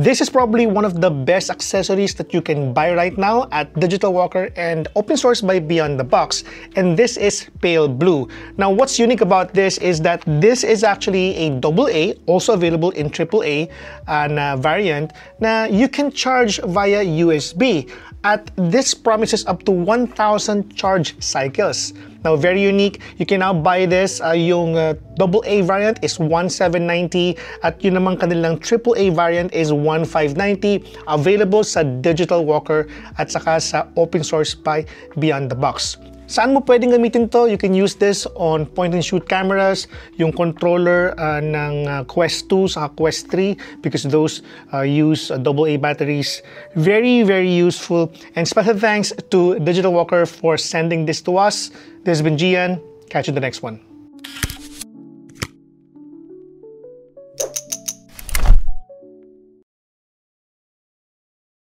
This is probably one of the best accessories that you can buy right now at Digital Walker and open source by Beyond the Box, and this is Pale Blue. Now what's unique about this is that this is actually a AA, also available in AAA variant, na you can charge via USB. At this promises up to 1,000 charge cycles. Now, very unique. You can now buy this. Yung AA variant is 1,790 at yun namang kanilang AAA variant is 1,590. Available sa Digital Walker at saka sa open source by Beyond the Box. Saan mo pwedeng gamitin to? You can use this on point-and-shoot cameras, yung controller ng Quest 2 sa Quest 3 because those use AA batteries. Very, very useful. And special thanks to Digital Walker for sending this to us. This has been Gian. Catch you in the next one.